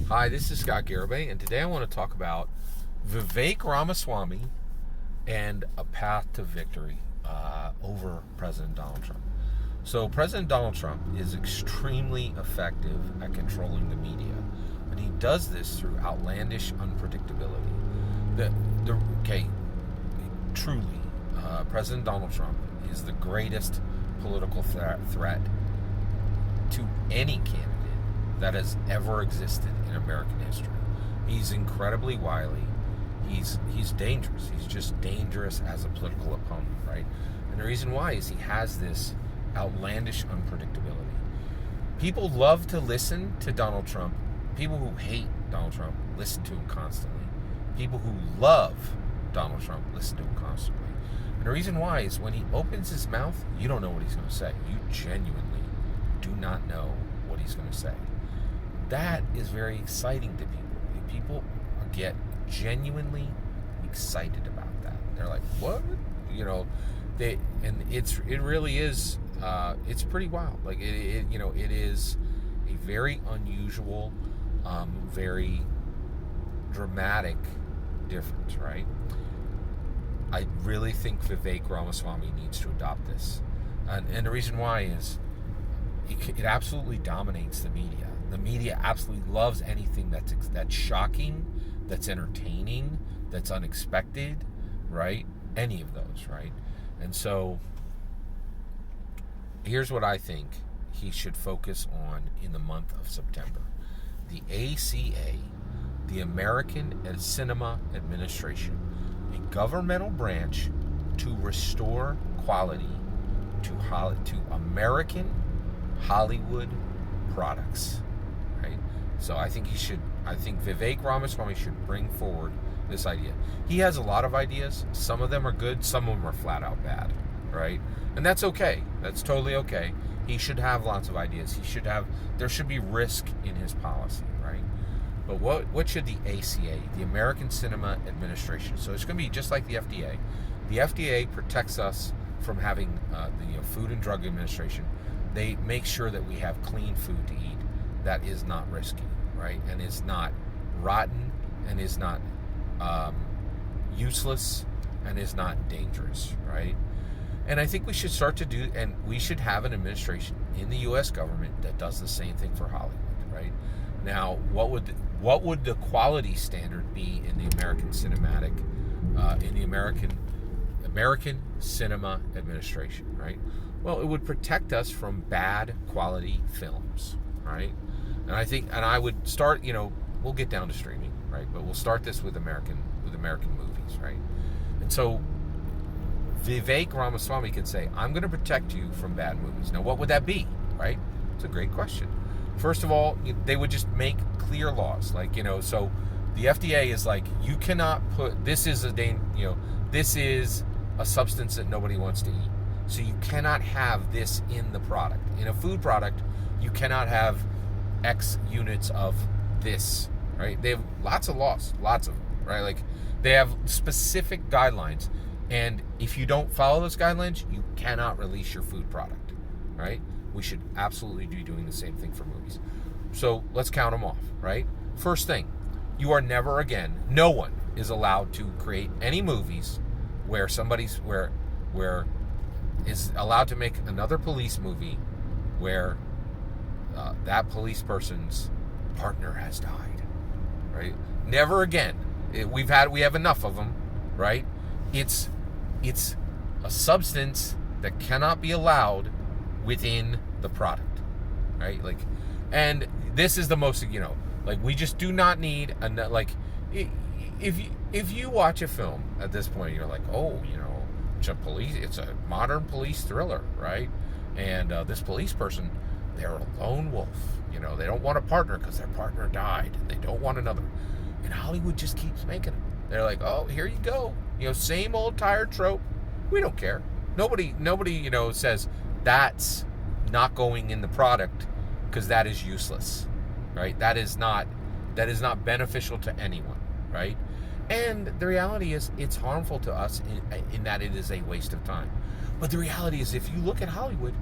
Hi, this is Scott Garibay, and today I want to talk about Vivek Ramaswamy and a path to victory over President Donald Trump. So, President Donald Trump is extremely effective at controlling the media, and he does this through outlandish unpredictability. Truly, President Donald Trump is the greatest political threat to any candidate that has ever existed in American history. He's incredibly wily. He's dangerous. He's just dangerous as a political opponent, right? And the reason why is he has this outlandish unpredictability. People love to listen to Donald Trump. People who hate Donald Trump listen to him constantly. People who love Donald Trump listen to him constantly. And the reason why is when he opens his mouth, you don't know what he's going to say. You genuinely do not know what he's going to say. That is very exciting to people. People get genuinely excited about that. They're like, "What?" It really is. It's pretty wild. Like it is a very unusual, very dramatic difference, right? I really think Vivek Ramaswamy needs to adopt this, and the reason why is it absolutely dominates the media. The media absolutely loves anything that's shocking, that's entertaining, that's unexpected, right? Any of those, right? And so here's what I think he should focus on in the month of September. The ACA, the American Cinema Administration, a governmental branch to restore quality to American Hollywood products, right? So I think Vivek Ramaswamy should bring forward this idea. He has a lot of ideas. Some of them are good, some of them are flat out bad, right? And that's okay. That's totally okay. He should have lots of ideas. There should be risk in his policy, right? But what should the ACA, the American Cinema Administration, so it's going to be just like the FDA. The FDA protects us from having the Food and Drug Administration. They make sure that we have clean food to eat that is not risky, right? And is not rotten, and is not useless, and is not dangerous, right? And I think we should we should have an administration in the U.S. government that does the same thing for Hollywood, right? Now, what would the quality standard be in the American American Cinema Administration, right? Well, it would protect us from bad quality films, right? And I would start, we'll get down to streaming, right? But we'll start this with American movies, right? And so Vivek Ramaswamy can say, I'm going to protect you from bad movies. Now, what would that be, right? It's a great question. First of all, they would just make clear laws, so the FDA is like, you cannot put, this is a substance that nobody wants to eat. So you cannot have this in the product. In a food product, you cannot have X units of this, right? They have lots of laws, lots of them, right? Like, they have specific guidelines, and if you don't follow those guidelines, you cannot release your food product, right? We should absolutely be doing the same thing for movies. So let's count them off, right? First thing, no one is allowed to create any movies where is allowed to make another police movie where that police person's partner has died, right? Never again. We have enough of them, right? It's a substance that cannot be allowed within the product, right? And this is the most, we just do not need if you watch a film at this point, you're like, oh, it's a modern police thriller, right? And this police person, they're a lone wolf. They don't want a partner because their partner died. And they don't want another. And Hollywood just keeps making them. They're like, oh, here you go. Same old tired trope. We don't care. Nobody, says that's not going in the product because that is useless, right? That is not beneficial to anyone, right? And the reality is it's harmful to us in that it is a waste of time. But the reality is, if you look at Hollywood,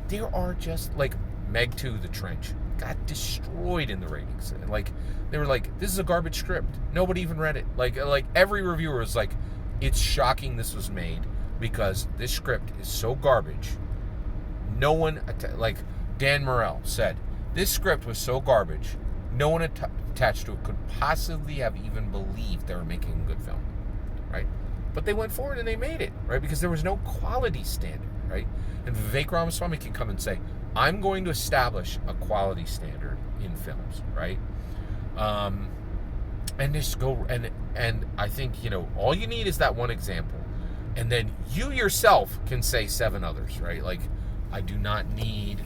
there are just like Meg 2, The Trench. got destroyed in the ratings. Like, they were like, this is a garbage script. Nobody even read it. Like every reviewer was like, it's shocking this was made because this script is so garbage. No one, like Dan Morell said, this script was so garbage, no one attached to it could possibly have even believed they were making a good film, right? But they went forward and they made it, right? Because there was no quality standard, right? And Vivek Ramaswamy can come and say, I'm going to establish a quality standard in films, right? And just go, and I think, all you need is that one example. And then you yourself can say 7 others, right? Like, I do not need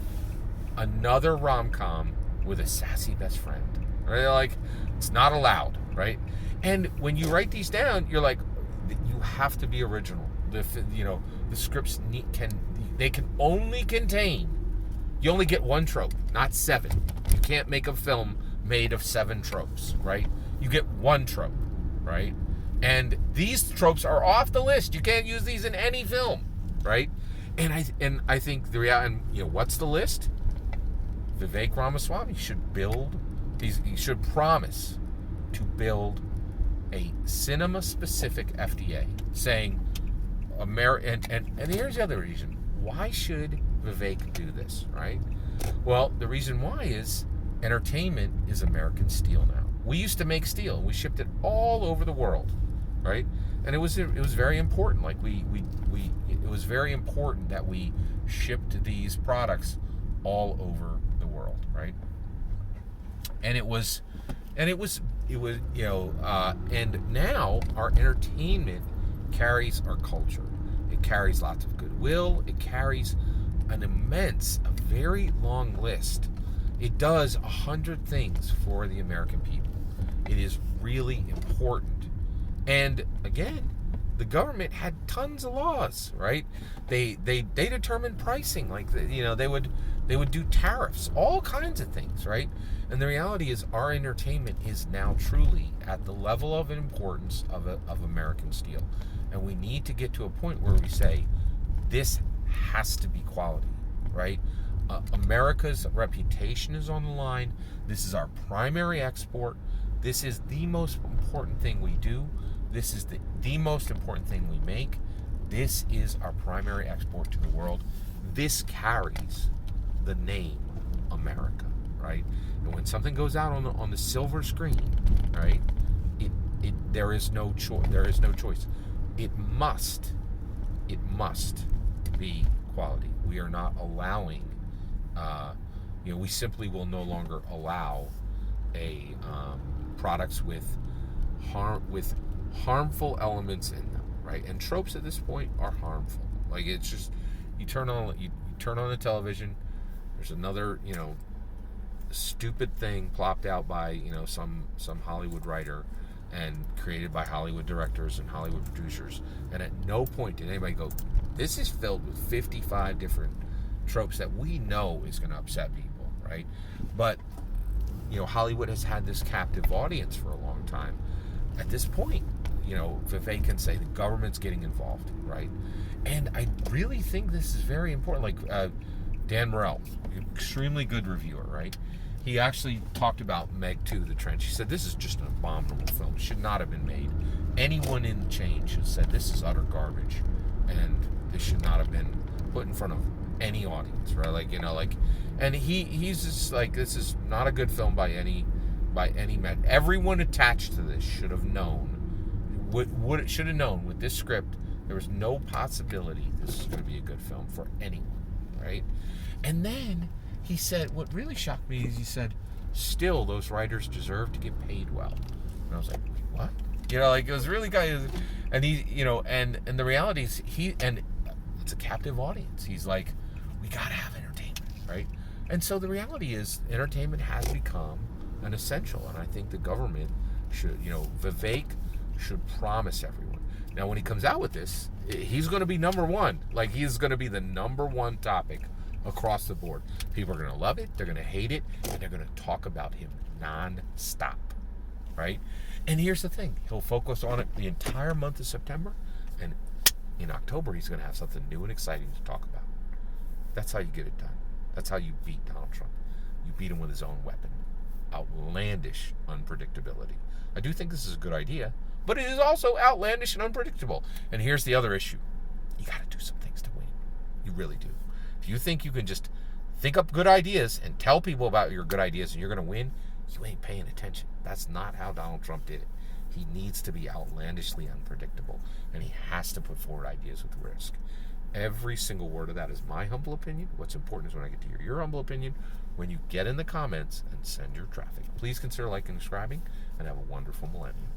another rom-com with a sassy best friend, right? Like, it's not allowed, right? And when you write these down, you're like, you have to be original. The scripts can only contain, you only get 1 trope, not 7. You can't make a film made of 7 tropes, right? You get 1 trope, right? And these tropes are off the list. You can't use these in any film, right? And I think the reality, what's the list? Vivek Ramaswamy should he should promise to build a cinema-specific FDA, saying, and here's the other reason. Why should Vivek do this, right? Well, the reason why is entertainment is American steel now. We used to make steel. We shipped it all over the world, right? And it was very important. Like it was very important that we shipped these products all over the world, right? And and now our entertainment carries our culture. It carries lots of goodwill. It carries a very long list. It does 100 things for the American people. It is really important. And again, the government had tons of laws, right? They determined pricing, like they would do tariffs, all kinds of things, right? And the reality is, our entertainment is now truly at the level of importance of American steel, and we need to get to a point where we say, this has to be quality, right? America's reputation is on the line. This is our primary export. This is the most important thing we do. This is the most important thing we make. This is our primary export to the world. This carries the name America, right? And when something goes out on the silver screen, right, there is no choice. There is no choice. It must be quality. We are not allowing. We simply will no longer allow products with harmful elements in them, right? And tropes at this point are harmful. Like, it's just, you turn on the television, there's another stupid thing plopped out by some Hollywood writer and created by Hollywood directors and Hollywood producers, and at no point did anybody go, this is filled with 55 different tropes that we know is going to upset people, right? But Hollywood has had this captive audience for a long time. At this point, Vivek can say the government's getting involved, right? And I really think this is very important. Like Dan Morell, extremely good reviewer, right? He actually talked about Meg 2, The Trench. He said, this is just an abominable film. It should not have been made. Anyone in change has said this is utter garbage, and this should not have been put in front of any audience, right? And he's just like, this is not a good film by any measure. Everyone attached to this should have known. Should have known with this script, there was no possibility this is going to be a good film for anyone, right? And then he said, what really shocked me is he said, still, those writers deserve to get paid well. And I was like, what? It was really and he, and the reality is it's a captive audience. He's like, we gotta have entertainment, right? And so the reality is, entertainment has become an essential, and I think the government should, Vivek should promise everyone. Now, when he comes out with this, he's going to be number one. Like, he's going to be the number one topic across the board. People are going to love it, they're going to hate it, and they're going to talk about him non-stop, right? And here's the thing, he'll focus on it the entire month of September, and in October, he's going to have something new and exciting to talk about. That's how you get it done. That's how you beat Donald Trump. you beat him with his own weapon. Outlandish unpredictability. I do think this is a good idea, but it is also outlandish and unpredictable. And here's the other issue. You got to do some things to win. You really do. If you think you can just think up good ideas and tell people about your good ideas and you're going to win, you ain't paying attention. That's not how Donald Trump did it. He needs to be outlandishly unpredictable, and he has to put forward ideas with risk. Every single word of that is my humble opinion. What's important is when I get to hear your humble opinion when you get in the comments and send your traffic. Please consider liking and subscribing, and have a wonderful millennium.